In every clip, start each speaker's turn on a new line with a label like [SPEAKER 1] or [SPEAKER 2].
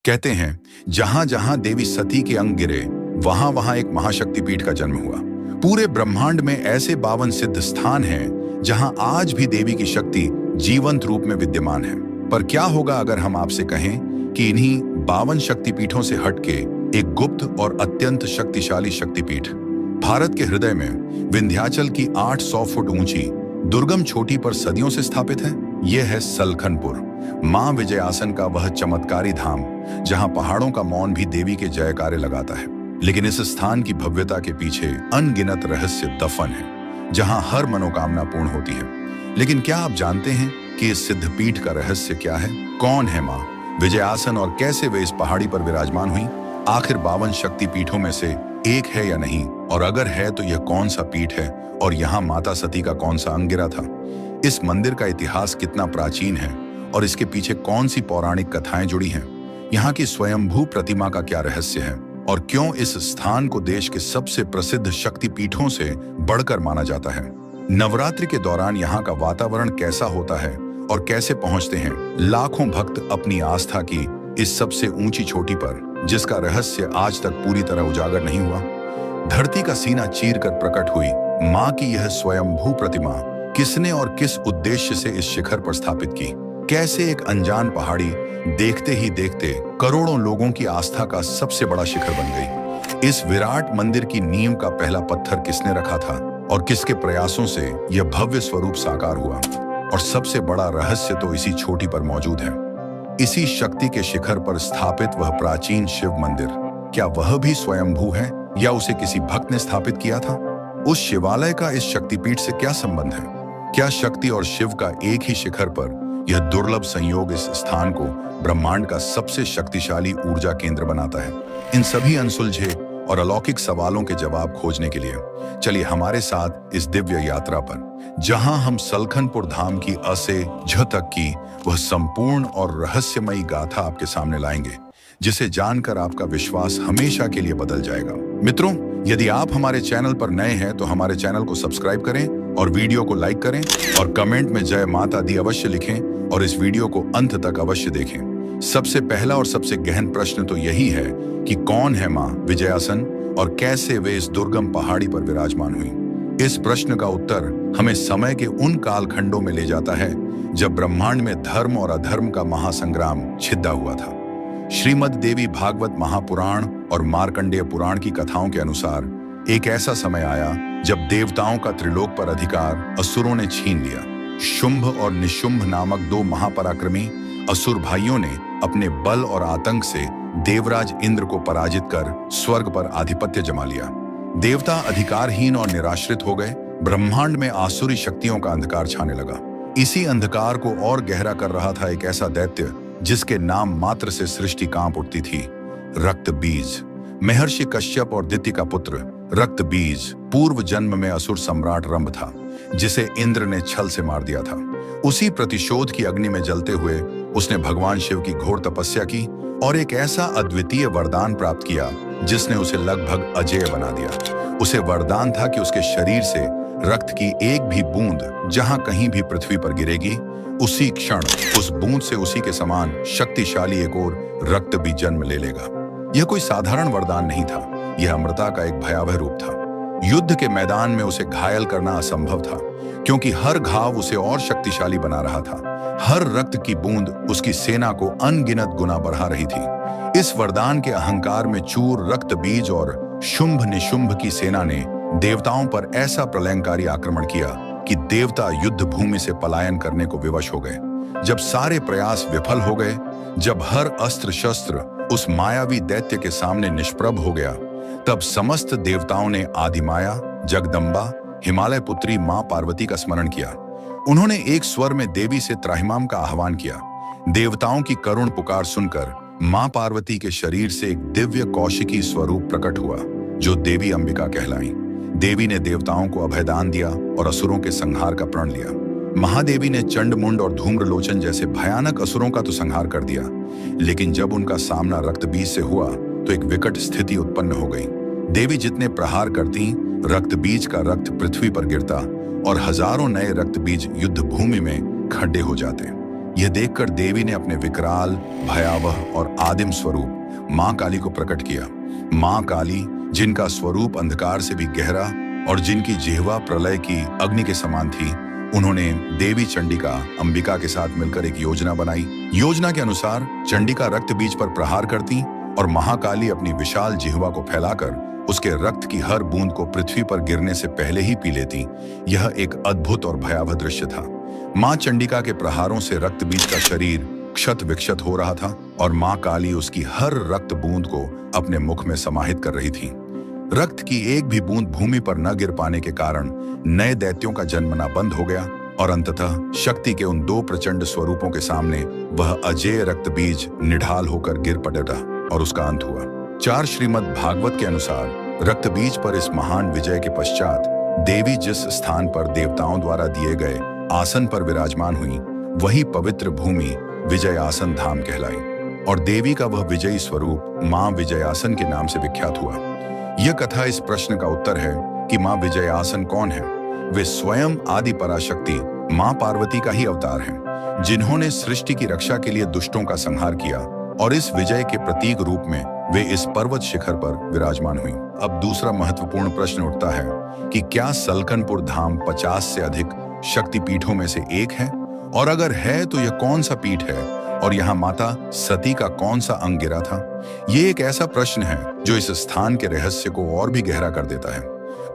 [SPEAKER 1] कहते हैं जहां जहां देवी सती के अंग गिरे वहां वहां एक महाशक्तिपीठ का जन्म हुआ। पूरे ब्रह्मांड में ऐसे 52 सिद्ध स्थान हैं जहां आज भी देवी की शक्ति जीवंत रूप में विद्यमान है। पर क्या होगा अगर हम आपसे कहें कि इन्हीं 52 शक्तिपीठों से हटके एक गुप्त और अत्यंत शक्तिशाली शक्तिपीठ भारत के हृदय में विंध्याचल की 800 फुट ऊंची दुर्गम चोटी पर सदियों से स्थापित है। यह है सलखनपुर, मां विजयासन का वह चमत्कारी धाम जहां पहाड़ों का मौन भी देवी के जयकारे लगाता है। लेकिन इस स्थान की भव्यता के पीछे अनगिनत रहस्य दफन है, जहां हर मनोकामना पूर्ण होती है। लेकिन क्या आप जानते हैं कि इस सिद्धपीठ का रहस्य क्या है? कौन है मां विजयासन और कैसे वे इस पहाड़ी पर विराजमान हुई? आखिर 52 शक्तिपीठों में से एक है या नहीं, और अगर है तो यह कौन सा पीठ है और यहाँ माता सती का कौन सा अंग गिरा था? इस मंदिर का इतिहास कितना प्राचीन है और इसके पीछे कौन सी पौराणिक कथाएं जुड़ी हैं? यहाँ की स्वयंभू प्रतिमा का क्या रहस्य है और क्यों इस स्थान को देश के सबसे प्रसिद्ध शक्तिपीठों से बढ़कर माना जाता है? नवरात्रि के दौरान यहाँ का वातावरण कैसा होता है और कैसे पहुंचते हैं लाखों भक्त अपनी आस्था की इस सबसे ऊंची चोटी पर, जिसका रहस्य आज तक पूरी तरह उजागर नहीं हुआ? धरती का सीना चीरकर प्रकट हुई मां की यह स्वयंभू प्रतिमा किसने और किस उद्देश्य से इस शिखर पर स्थापित की? कैसे एक अनजान पहाड़ी देखते ही देखते करोड़ों लोगों की आस्था का सबसे बड़ा शिखर बन गई? इस विराट मंदिर की नींव का पहला पत्थर किसने रखा था और किसके प्रयासों से यह भव्य स्वरूप साकार हुआ? और सबसे बड़ा रहस्य तो इसी चोटी पर मौजूद है। इसी शक्ति के शिखर पर स्थापित वह प्राचीन शिव मंदिर, क्या वह भी स्वयंभू है या उसे किसी भक्त ने स्थापित किया था? उस शिवालय का इस शक्तिपीठ से क्या संबंध है? क्या शक्ति और शिव का एक ही शिखर पर यह दुर्लभ संयोग इस स्थान को ब्रह्मांड का सबसे शक्तिशाली ऊर्जा केंद्र बनाता है? इन सभी अनसुलझे और अलौकिक सवालों के जवाब खोजने के लिए चलिए हमारे साथ इस दिव्य यात्रा पर, जहां हम सलखनपुर धाम की अ से झ तक की वह संपूर्ण और रहस्यमयी गाथा आपके सामने लाएंगे, जिसे जानकर आपका विश्वास हमेशा के लिए बदल जाएगा। मित्रों, यदि आप हमारे चैनल पर नए हैं तो हमारे चैनल को सब्सक्राइब करें और वीडियो को लाइक करें और कमेंट में जय माता दी अवश्य लिखें और इस वीडियो को अंत तक अवश्य देखें। सबसे पहला और सबसे गहन प्रश्न तो यही है कि कौन है मां विजयासन और कैसे वे इस दुर्गम पहाड़ी पर विराजमान हुई? इस प्रश्न का उत्तर हमें समय के उन कालखंडों में ले जाता है जब ब्रह्मांड में धर्म और अधर्म का महासंग्राम छिड़ा हुआ था। श्रीमद् देवी भागवत महापुराण और मार्कंडेय पुराण की कथाओं के अनुसार एक ऐसा समय आया जब देवताओं का त्रिलोक पर अधिकार असुरों ने छीन लिया। शुंभ और निशुंभ नामक दो महापराक्रमी असुर भाइयों ने अपने बल और आतंक से देवराज इंद्र को पराजित कर स्वर्ग पर आधिपत्य जमा लिया। देवता अधिकारहीन और निराश्रित हो गए। ब्रह्मांड में आसुरी शक्तियों का अंधकार छाने लगा। इसी अंधकार को और गहरा कर रहा था एक ऐसा दैत्य जिसके नाम मात्र से सृष्टि कांप उठती थी, रक्तबीज। महर्षि कश्यप और दिति का पुत्र रक्तबीज पूर्व जन्म में असुर सम्राट रंभ था, जिसे इंद्र ने छल से मार दिया था। उसी प्रतिशोध की अग्नि में जलते हुए उसने भगवान शिव की घोर तपस्या की और एक ऐसा अद्वितीय वरदान प्राप्त किया जिसने उसे लगभग अजेय बना दिया। उसे वरदान था कि उसके शरीर से रक्त की एक भी बूंद जहां कहीं भी पृथ्वी पर गिरेगी, उसी क्षण उस बूंद से उसी के समान शक्तिशाली एक और रक्त भी जन्म ले लेगा। यह कोई साधारण वरदान नहीं था, यह अमृता का एक भयावह रूप था। युद्ध के मैदान में उसे घायल करना असंभव था, क्योंकि हर घाव उसे और शक्तिशाली बना रहा था। हर रक्त की बूंद उसकी सेना को अनगिनत गुना बढ़ा रही थी। इस वरदान के अहंकार में चूर रक्तबीज और शुंभ निशुंभ की सेना ने देवताओं पर ऐसा प्रलयंकारी आक्रमण किया कि देवता युद्ध भूमि से पलायन करने को विवश हो गए। जब सारे प्रयास विफल हो गए, जब हर अस्त्र शस्त्र उस मायावी दैत्य के सामने निष्प्रभ हो गया, तब समस्त देवताओं ने आदिमाया, जगदम्बा, हिमालय पुत्री मां पार्वती का स्मरण किया। उन्होंने एक स्वर में देवी से त्राहिमाम का आह्वान किया। देवताओं की करुण पुकार सुनकर मां पार्वती के शरीर से एक दिव्य कौशिकी स्वरूप प्रकट हुआ, जो देवी अंबिका कहलाई। देवी ने देवताओं को अभयदान दिया और असुरों के संहार का प्रण लिया। महादेवी ने चंडमुंड और धूम्रलोचन जैसे भयानक असुरों का तो संहार कर दिया, लेकिन जब उनका सामना रक्तबीज से हुआ तो एक विकट स्थिति उत्पन्न हो गई। देवी जितने प्रहार करती, रक्तबीज का रक्त पृथ्वी पर गिरता और हजारों नए रक्तबीज युद्ध भूमि में खड्डे हो जाते। यह देखकर देवी ने अपने विकराल, भयावह और आदिम स्वरूप मां काली को प्रकट किया। मां काली, जिनका स्वरूप अंधकार से भी गहरा और जिनकी जिह्वा प्रलय की अग्नि के समान थी, उन्होंने देवी चंडिका अंबिका के साथ मिलकर एक योजना बनाई। योजना के अनुसार चंडिका रक्त बीज पर प्रहार करती और महाकाली अपनी विशाल जिह्वा को फैलाकर उसके रक्त की हर बूंद को पृथ्वी पर गिरने से पहले ही पी लेती। यह एक अद्भुत और भयावह दृश्य था। मां चंडिका के प्रहारों से रक्त बीज का शरीर क्षत विक्षत हो रहा था और मां काली उसकी हर रक्त बूंद को अपने मुख में समाहित कर रही थी। रक्त की एक भी बूंद भूमि पर न गिर पाने के कारण नए दैत्यों का जन्मना बंद हो गया और अंततः शक्ति के उन दो प्रचंड स्वरूपों के सामने वह अजेय रक्त बीज निढाल होकर गिर पड़ा और उसका अंत हुआ। 4 श्रीमद् भागवत के अनुसार रक्त बीज पर इस महान विजय के पश्चात देवी जिस स्थान पर देवताओं द्वारा दिए गए आसन पर विराजमान हुई, वही पवित्र भूमि विजय आसन धाम कहलाई और देवी का वह विजयी स्वरूप मां विजयासन के नाम से विख्यात हुआ। यह कथा इस प्रश्न का उत्तर है कि मां विजयासन कौन है। वे स्वयं आदि पराशक्ति मां पार्वती का ही अवतार हैं, जिन्होंने सृष्टि की रक्षा के लिए दुष्टों का संहार किया और इस विजय के प्रतीक रूप में वे इस पर्वत शिखर पर विराजमान हुई। अब दूसरा महत्वपूर्ण प्रश्न उठता है कि क्या सलकनपुर धाम 50 से अधिक शक्ति पीठों में से एक है, और अगर है तो यह कौन सा पीठ है और यहाँ माता सती का कौन सा अंग गिरा था। ये एक ऐसा प्रश्न है जो इस स्थान के रहस्य को और भी गहरा कर देता है।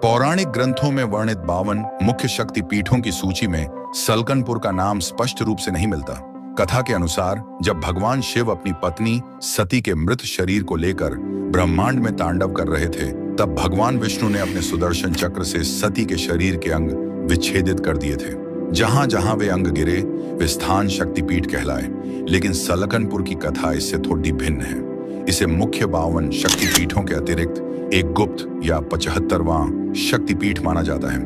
[SPEAKER 1] पौराणिक ग्रंथों में वर्णित 52 मुख्य शक्ति पीठों की सूची में सलकनपुर का नाम स्पष्ट रूप से नहीं मिलता। कथा के अनुसार जब भगवान शिव अपनी पत्नी सती के मृत शरीर को लेकर ब्रह्मांड में तांडव कर रहे थे, तब भगवान विष्णु ने अपने सुदर्शन चक्र से सती के शरीर के अंग विच्छेदित कर दिए थे। जहां जहां वे अंग गिरे वे स्थान शक्तिपीठ कहलाए। लेकिन सलकनपुर की कथा इससे थोड़ी भिन्न है। इसे मुख्य 52 शक्तिपीठों के अतिरिक्त एक गुप्त या 75वां शक्तिपीठ माना जाता है।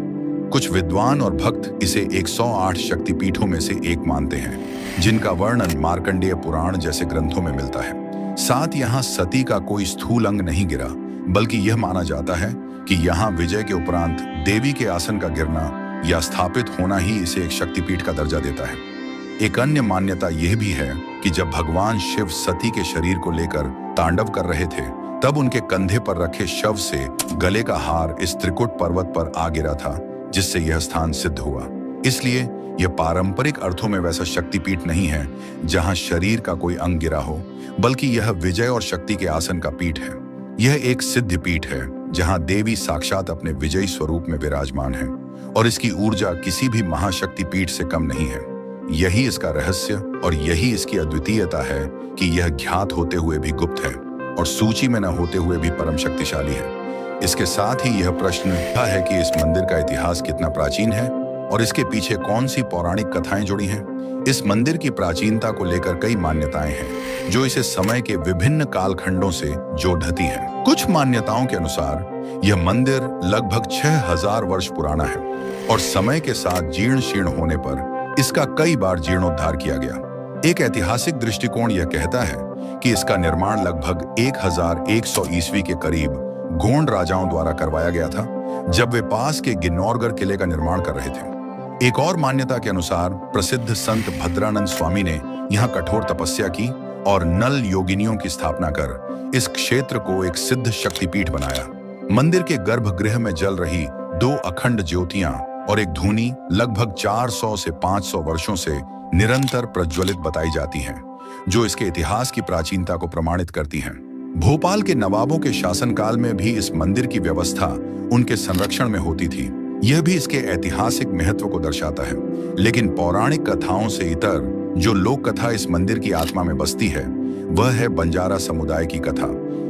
[SPEAKER 1] कुछ विद्वान और भक्त इसे 108 शक्तिपीठों में से एक मानते हैं, जिनका वर्णन मार्कंडेय पुराण जैसे ग्रंथों में मिलता है। साथ यहाँ सती का कोई स्थूल अंग नहीं गिरा, बल्कि यह माना जाता है कि यहाँ विजय के उपरांत देवी के आसन का गिरना या स्थापित होना ही इसे एक शक्तिपीठ का दर्जा देता है। एक अन्य मान्यता यह भी है कि जब भगवान शिव सती के शरीर को लेकर तांडव कर रहे थे, तब उनके कंधे पर रखे शव से गले का हार इस त्रिकुट पर्वत पर आ गिरा था, जिससे यह स्थान सिद्ध हुआ। इसलिए यह पारंपरिक अर्थों में वैसा शक्तिपीठ नहीं है जहां शरीर का कोई अंग गिरा हो, बल्कि यह विजय और शक्ति के आसन का पीठ है। यह एक सिद्ध पीठ है जहां देवी साक्षात अपने विजयी स्वरूप में विराजमान है और इसकी ऊर्जा किसी भी महाशक्ति पीठ से कम नहीं है। यही इसका रहस्य और यही इसकी अद्वितीयता है कि यह ज्ञात होते हुए भी गुप्त है और सूची में न होते हुए भी परम शक्तिशाली है। इसके साथ ही यह प्रश्न है कि इस मंदिर का इतिहास कितना प्राचीन है और इसके पीछे कौन सी पौराणिक कथाएं जुड़ी हैं। इस मंदिर की प्राचीनता को लेकर कई मान्यताएं हैं जो इसे समय के विभिन्न कालखंडों से जोड़ ढती हैं। कुछ मान्यताओं के अनुसार यह मंदिर लगभग 6000 वर्ष पुराना है और समय के साथ जीर्ण शीर्ण होने पर इसका कई बार जीर्णोद्धार किया गया। एक ऐतिहासिक दृष्टिकोण यह कहता है कि इसका निर्माण लगभग 1100 ईस्वी के करीब गोंड राजाओं द्वारा करवाया गया था, जब वे पास के गिन्नौरगढ़ किले का निर्माण कर रहे थे। एक और मान्यता के अनुसार प्रसिद्ध संत भद्रानंद स्वामी ने यहाँ कठोर तपस्या की और नल योगिनियों की स्थापना कर इस क्षेत्र को एक सिद्ध शक्तिपीठ बनाया। मंदिर के गर्भगृह में जल रही 2 अखंड ज्योतियां और एक धूनी लगभग 400 से 500 वर्षों से निरंतर प्रज्वलित बताई जाती हैं, जो इसके इतिहास की प्राचीनता को प्रमाणित करती हैं। भोपाल के नवाबों के शासनकाल में भी इस मंदिर की व्यवस्था उनके संरक्षण में होती थी। यह भी इसके ऐतिहासिक महत्व को दर्शाता है। लेकिन पौराणिक कथाओं से इतर जो लोक कथा इस मंदिर की आत्मा में बसती है, वह है बंजारा समुदाय की कथा,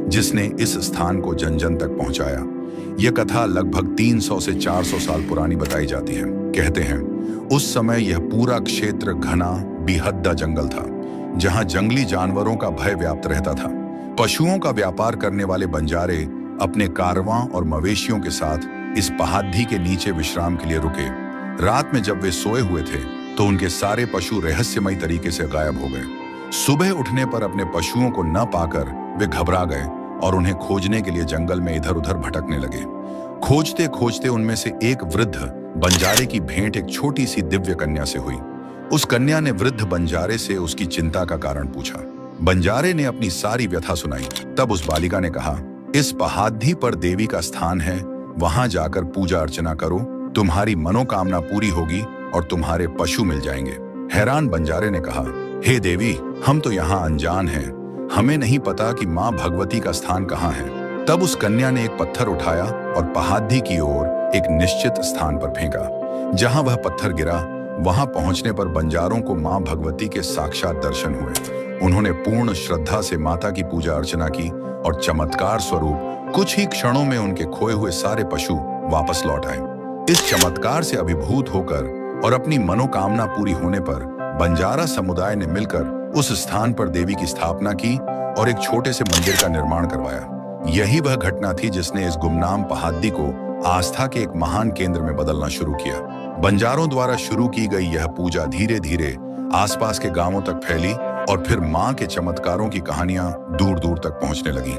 [SPEAKER 1] जिसने इस स्थान को जन जन तक पहुंचाया। यह कथा लगभग 300 से 400 साल पुरानी बताई जाती है। कहते हैं उस समय यह पूरा क्षेत्र घना बेहद्दा जंगल था, जहां जंगली जानवरों का भय व्याप्त रहता था। पशुओं का व्यापार करने वाले बंजारे अपने कारवां और मवेशियों के साथ इस पहाड़ी के नीचे विश्राम के लिए रुके। रात में जब वे सोए हुए थे तो उनके सारे पशु रहस्यमय तरीके से गायब हो गए। सुबह उठने पर अपने पशुओं को न पाकर वे घबरा गए और उन्हें खोजने के लिए जंगल में इधर उधर भटकने लगे। खोजते खोजते उनमें से एक वृद्ध बंजारे की भेंट एक छोटी सी दिव्य कन्या से हुई। उस कन्या ने वृद्ध बंजारे से उसकी चिंता का कारण पूछा। बंजारे ने अपनी सारी व्यथा सुनाई। तब उस बालिका ने कहा, इस पहाड़ी पर देवी का स्थान है, वहां जाकर पूजा अर्चना करो, तुम्हारी मनोकामना पूरी होगी और तुम्हारे पशु मिल जाएंगे। हैरान बंजारे ने कहा, हे देवी, हम तो यहाँ अनजान हैं, हमें नहीं पता कि माँ भगवती का स्थान कहाँ है। तब उस कन्या ने एक पत्थर उठाया और पहाड़ी की ओर एक निश्चित स्थान पर फेंका। जहां वह पत्थर गिरा, वहां पहुंचने पर बंजारों को माँ भगवती के साक्षात दर्शन हुए। उन्होंने पूर्ण श्रद्धा से माता की पूजा अर्चना की और चमत्कार स्वरूप कुछ ही क्षणों में उनके खोए हुए सारे पशु वापस लौट आए। इस चमत्कार से अभिभूत होकर और अपनी मनोकामना पूरी होने पर बंजारा समुदाय ने मिलकर उस स्थान पर देवी की स्थापना की और एक छोटे से मंदिर का निर्माण करवाया। यही वह घटना थी जिसने इस गुमनाम पहाड़ी को आस्था के एक महान केंद्र में बदलना शुरू किया। बंजारों द्वारा शुरू की गई यह पूजा धीरे धीरे आसपास के गांवों तक फैली और फिर मां के चमत्कारों की कहानियां दूर दूर तक पहुंचने लगी,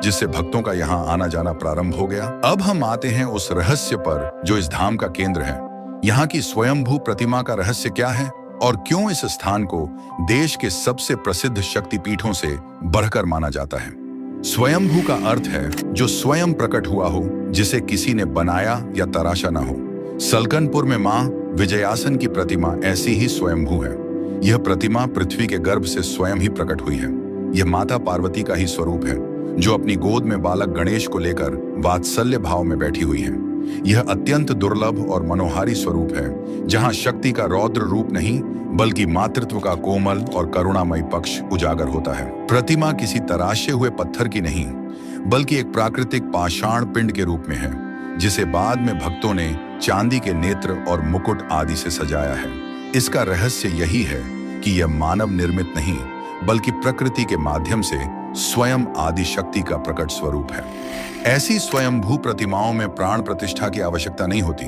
[SPEAKER 1] जिससे भक्तों का यहाँ आना जाना प्रारंभ हो गया। अब हम आते हैं उस रहस्य पर जो इस धाम का केंद्र है। यहाँ की स्वयंभू प्रतिमा का रहस्य क्या है और क्यों इस स्थान को देश के सबसे प्रसिद्ध शक्तिपीठों से बढ़कर माना जाता है। स्वयंभू का अर्थ है जो स्वयं प्रकट हुआ हो, जिसे किसी ने बनाया या तराशा ना हो। सलकनपुर में मां विजयासन की प्रतिमा ऐसी ही स्वयंभू है। यह प्रतिमा पृथ्वी के गर्भ से स्वयं ही प्रकट हुई है। यह माता पार्वती का ही स्वरूप है, जो अपनी गोद में बालक गणेश को लेकर वात्सल्य भाव में बैठी हुई है। यह अत्यंत दुर्लभ और मनोहारी स्वरूप है, जहां शक्ति का रौद्र रूप नहीं बल्कि मातृत्व का कोमल और करुणामयी पक्ष उजागर होता है। प्रतिमा किसी तराशे हुए पत्थर की नहीं बल्कि एक प्राकृतिक पाषाण पिंड के रूप में है, जिसे बाद में भक्तों ने चांदी के नेत्र और मुकुट आदि से सजाया है। इसका रहस्य यही है कि यह मानव निर्मित नहीं बल्कि प्रकृति के माध्यम से स्वयं आदि शक्ति का प्रकट स्वरूप है। ऐसी स्वयंभू प्रतिमाओं में प्राण प्रतिष्ठा की आवश्यकता नहीं होती,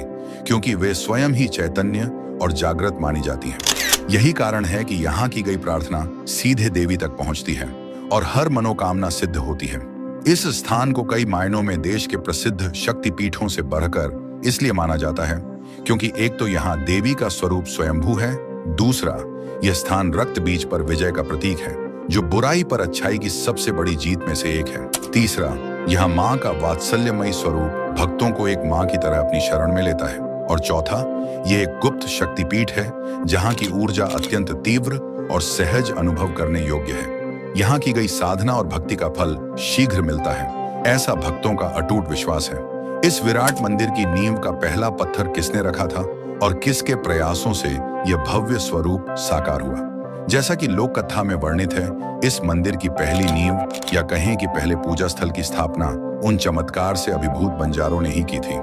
[SPEAKER 1] क्योंकि वे स्वयं ही चैतन्य और जागृत मानी जाती हैं। यही कारण है कि यहाँ की गई प्रार्थना सीधे देवी तक पहुँचती है और हर मनोकामना सिद्ध होती है। इस स्थान को कई मायनों में देश के प्रसिद्ध शक्तिपीठों से बढ़कर इसलिए माना जाता है क्योंकि एक तो यहाँ देवी का स्वरूप स्वयंभू है, दूसरा यह स्थान रक्त बीज पर विजय का प्रतीक है, जो बुराई पर अच्छाई की सबसे बड़ी जीत में से एक है, तीसरा यहाँ माँ का वात्सल्यमयी स्वरूप भक्तों को एक माँ की तरह अपनी शरण में लेता है, और चौथा ये एक गुप्त शक्तिपीठ है जहाँ की ऊर्जा अत्यंत तीव्र और सहज अनुभव करने योग्य है। यहाँ की गई साधना और भक्ति का फल शीघ्र मिलता है, ऐसा भक्तों का अटूट विश्वास है। इस विराट मंदिर की नींव का पहला पत्थर किसने रखा था और किसके प्रयासों से यह भव्य स्वरूप साकार हुआ? जैसा कि लोक कथा में वर्णित है, इस मंदिर की पहली नींव या कहें कि पहले पूजा स्थल की स्थापना उन चमत्कार से अभिभूत बंजारों ने ही की थी।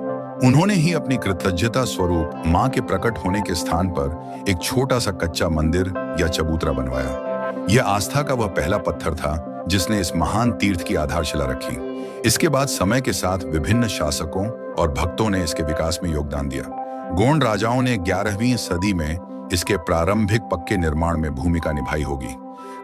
[SPEAKER 1] उन्होंने ही अपनी कृतज्ञता स्वरूप मां के प्रकट होने के स्थान पर एक छोटा सा कच्चा मंदिर या चबूतरा बनवाया। यह आस्था का वह पहला पत्थर था जिसने इस महान तीर्थ की आधारशिला रखी। इसके बाद समय के साथ विभिन्न शासकों और भक्तों ने इसके विकास में योगदान दिया। गोंड राजाओं ने 11वीं सदी में इसके प्रारंभिक पक्के निर्माण में भूमिका निभाई होगी।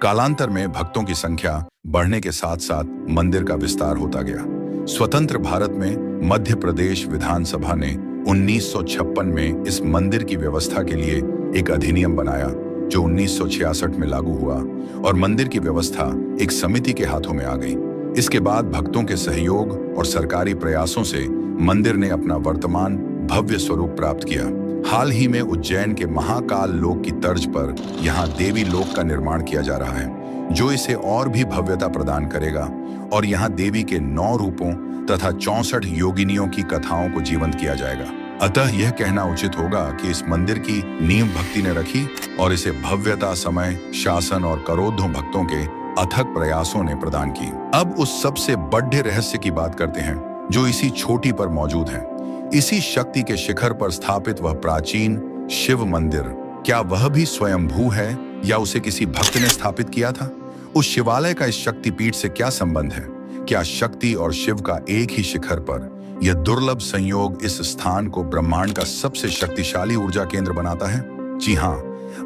[SPEAKER 1] कालांतर में भक्तों की संख्या बढ़ने के साथ साथ मंदिर का विस्तार होता गया। स्वतंत्र भारत में मध्य प्रदेश विधानसभा ने 1956 में इस मंदिर की व्यवस्था के लिए एक अधिनियम बनाया, जो 1966 में लागू हुआ और मंदिर की व्यवस्था एक समिति के हाथों में आ गई। इसके बाद भक्तों के सहयोग और सरकारी प्रयासों से मंदिर ने अपना वर्तमान भव्य स्वरूप प्राप्त किया। हाल ही में उज्जैन के महाकाल लोक की तर्ज पर यहाँ देवी लोक का निर्माण किया जा रहा है, जो इसे और भी भव्यता प्रदान करेगा और यहाँ देवी के 9 रूपों तथा 64 योगिनियों की कथाओं को जीवंत किया जाएगा। अतः यह कहना उचित होगा कि इस मंदिर की नींव भक्ति ने रखी और इसे भव्यता, समय, शासन और करोड़ों भक्तों के अथक प्रयासों ने प्रदान की। अब उस सबसे बड़े रहस्य की बात करते हैं जो इसी चोटी पर मौजूद है। इसी शक्ति के शिखर पर स्थापित वह प्राचीन शिव मंदिर, क्या वह भी स्वयंभू है या उसे किसी भक्त ने स्थापित किया था? उस शिवालय का इस शक्तिपीठ से क्या संबंध है? क्या शक्ति और शिव का एक ही शिखर पर यह दुर्लभ संयोग इस स्थान को ब्रह्मांड का सबसे शक्तिशाली ऊर्जा केंद्र बनाता है? जी हाँ,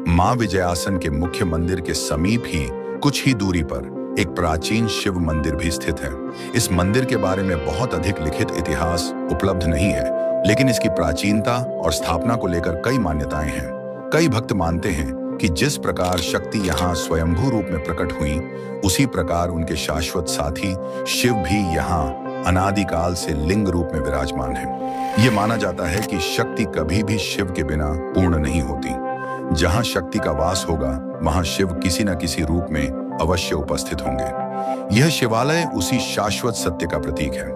[SPEAKER 1] मां विजयासन के मुख्य मंदिर के समीप ही कुछ ही दूरी पर एक प्राचीन शिव मंदिर भी स्थित है। इस मंदिर के बारे में बहुत अधिक लिखित इतिहास उपलब्ध नहीं है, लेकिन इसकी प्राचीनता और स्थापना को लेकर कई मान्यताएं हैं। कई भक्त मानते हैं कि जिस प्रकार शक्ति यहाँ स्वयंभू रूप में प्रकट हुई, उसी प्रकार उनके शाश्वत साथी शिव भी यहाँ अनादिकाल से लिंग रूप में विराजमान है। ये माना जाता है कि शक्ति कभी भी शिव के बिना पूर्ण नहीं होती। जहाँ शक्ति का वास होगा, वहाँ शिव किसी न किसी रूप में अवश्य उपस्थित होंगे। यह शिवालय उसी शाश्वत सत्य का प्रतीक है।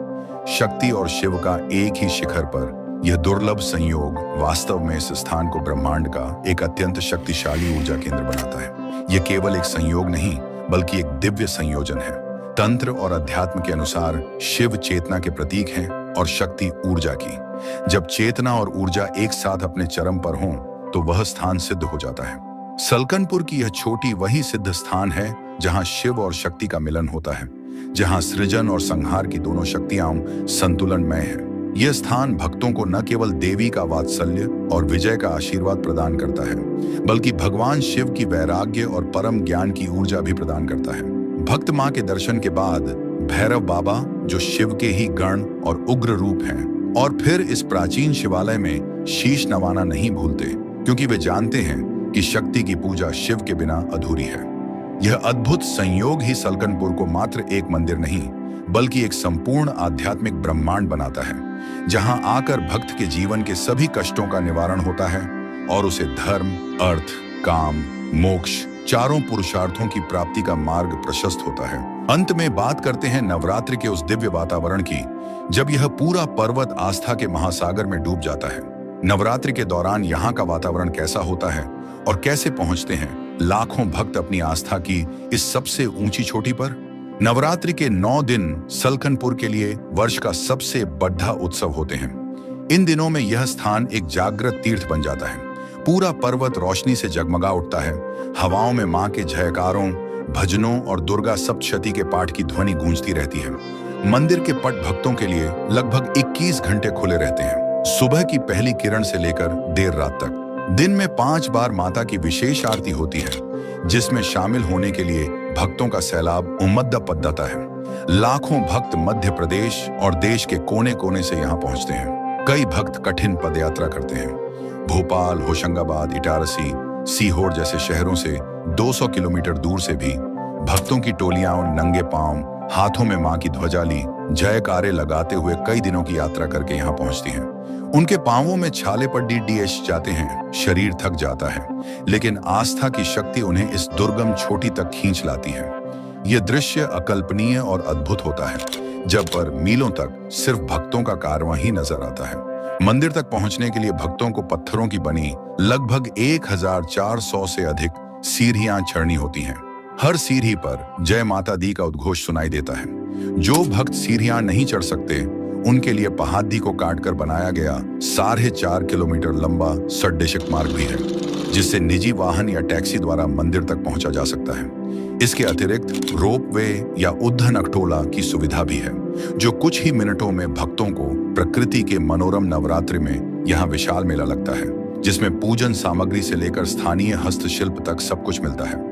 [SPEAKER 1] शक्ति और शिव का एक ही शिखर पर यह दुर्लभ संयोग वास्तव में इस स्थान को ब्रह्मांड का एक अत्यंत शक्तिशाली ऊर्जा केंद्र बनाता है। यह केवल एक संयोग नहीं, बल्कि एक दिव्य संयोजन है। तंत्र और अध्यात्म के अनुसार शिव चेतना के प्रतीक हैं और शक्ति ऊर्जा की। जब चेतना और ऊर्जा एक साथ अपने चरम पर हों, तो वह स्थान सिद्ध हो जाता है। सलकनपुर की यह छोटी वही सिद्ध स्थान है जहां शिव और शक्ति का मिलन होता है, जहां सृजन और संहार की दोनों शक्तियां संतुलनमय है। यह स्थान भक्तों को न केवल देवी का वात्सल्य और विजय का आशीर्वाद प्रदान करता है, बल्कि भगवान शिव की वैराग्य और परम ज्ञान की ऊर्जा भी प्रदान करता है। भक्त मां के दर्शन के बाद भैरव बाबा, जो शिव के ही गण और उग्र रूप हैं, और फिर इस प्राचीन शिवालय में शीश नवाना नहीं भूलते, क्योंकि वे जानते हैं कि शक्ति की पूजा शिव के बिना अधूरी है। यह अद्भुत संयोग ही सलकनपुर को मात्र एक मंदिर नहीं, बल्कि एक संपूर्ण आध्यात्मिक ब्रह्मांड बनाता है, जहां आकर भक्त के जीवन के सभी कष्टों का निवारण होता है और उसे धर्म, अर्थ, काम, मोक्ष चारों पुरुषार्थों की प्राप्ति का मार्ग प्रशस्त होता है। अंत में बात करते हैं नवरात्रि के उस दिव्य वातावरण की, जब यह पूरा पर्वत आस्था के महासागर में डूब जाता है। नवरात्रि के दौरान यहाँ का वातावरण कैसा होता है और कैसे पहुंचते हैं लाखों भक्त अपनी आस्था की इस सबसे ऊंची चोटी पर। नवरात्रि के 9 दिन सलकनपुर के लिए वर्ष का सबसे बड़ा उत्सव होते हैं। इन दिनों में यह स्थान एक जागृत तीर्थ बन जाता है। पूरा पर्वत रोशनी से जगमगा उठता है। हवाओं में मां के जयकारों, भजनों और दुर्गा सप्तशती के पाठ की ध्वनि गूंजती रहती है। मंदिर के पट भक्तों के लिए लगभग 21 घंटे खुले रहते हैं, सुबह की पहली किरण से लेकर देर रात तक। दिन में 5 बार माता की विशेष आरती होती है, जिसमें शामिल होने के लिए भक्तों का सैलाब उमद्दा पद्दाता है। लाखों भक्त मध्य प्रदेश और देश के कोने कोने से यहाँ पहुँचते हैं। कई भक्त कठिन पदयात्रा करते हैं। भोपाल, होशंगाबाद, इटारसी, सीहोर जैसे शहरों से 200 किलोमीटर दूर से भी भक्तों की टोलियां नंगे पांव, हाथों में मां की ध्वजा ली, जयकारे लगाते हुए कई दिनों की यात्रा करके यहाँ पहुंचती हैं। उनके पांवों में छाले पर डीडीएस जाते हैं, शरीर थक जाता है, लेकिन आस्था की शक्ति उन्हें इस दुर्गम चोटी तक खींच लाती है। यह दृश्य अकल्पनीय और अद्भुत होता है, जब पर मीलों तक सिर्फ भक्तों का कारवां ही नजर आता है। मंदिर तक पहुंचने के लिए भक्तों को पत्थरों की बनी लगभग 1400 से अधिक सीढ़ियां चढ़नी होती हैं। हर सीढ़ी पर जय माता दी का उद्घोष सुनाई देता है। जो भक्त सीढ़ियां नहीं चढ़ सकते, उनके लिए पहाड़ी को काटकर बनाया गया 4.5 किलोमीटर लंबा सड्डेशिक मार्ग भी है, जिससे निजी वाहन या टैक्सी द्वारा मंदिर तक पहुंचा जा सकता है। इसके अतिरिक्त रोपवे या उद्दन अखटोला की सुविधा भी है, जो कुछ ही मिनटों में भक्तों को प्रकृति के मनोरम नवरात्रि में यहाँ विशाल मेला लगता है, जिसमें पूजन सामग्री से लेकर स्थानीय हस्तशिल्प तक सब कुछ मिलता है।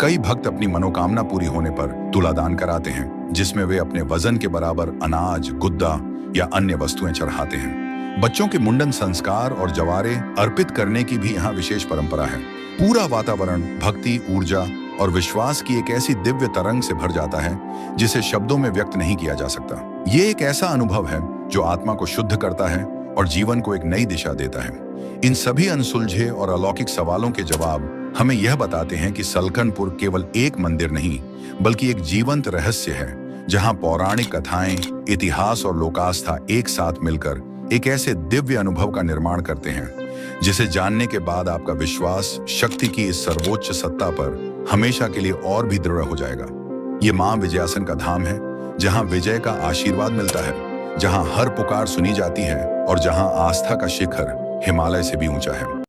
[SPEAKER 1] कई भक्त अपनी मनोकामना पूरी होने पर तुलादान कराते हैं, जिसमें वे अपने वजन के बराबर अनाज, गुद्दा या अन्य वस्तुएं चढ़ाते हैं। बच्चों के मुंडन संस्कार और जवारे अर्पित करने की भी यहाँ विशेष परंपरा है। पूरा वातावरण भक्ति, ऊर्जा और विश्वास की एक ऐसी दिव्य तरंग से भर जाता है, जिसे शब्दों में व्यक्त नहीं किया जा सकता। ये एक ऐसा अनुभव है जो आत्मा को शुद्ध करता है और जीवन को एक नई दिशा देता है। इन सभी अनसुलझे और अलौकिक सवालों के जवाब हमें यह बताते हैं कि सलकनपुर केवल एक मंदिर नहीं, बल्कि एक जीवंत रहस्य है, जहां पौराणिक कथाएं, इतिहास और लोकास्था एक साथ मिलकर एक ऐसे दिव्य अनुभव का निर्माण करते हैं, जिसे जानने के बाद आपका विश्वास शक्ति की इस सर्वोच्च सत्ता पर हमेशा के लिए और भी दृढ़ हो जाएगा। ये मां विजयासन का धाम है, जहां विजय का आशीर्वाद मिलता है, जहां हर पुकार सुनी जाती है और जहां आस्था का शिखर हिमालय से भी ऊंचा है।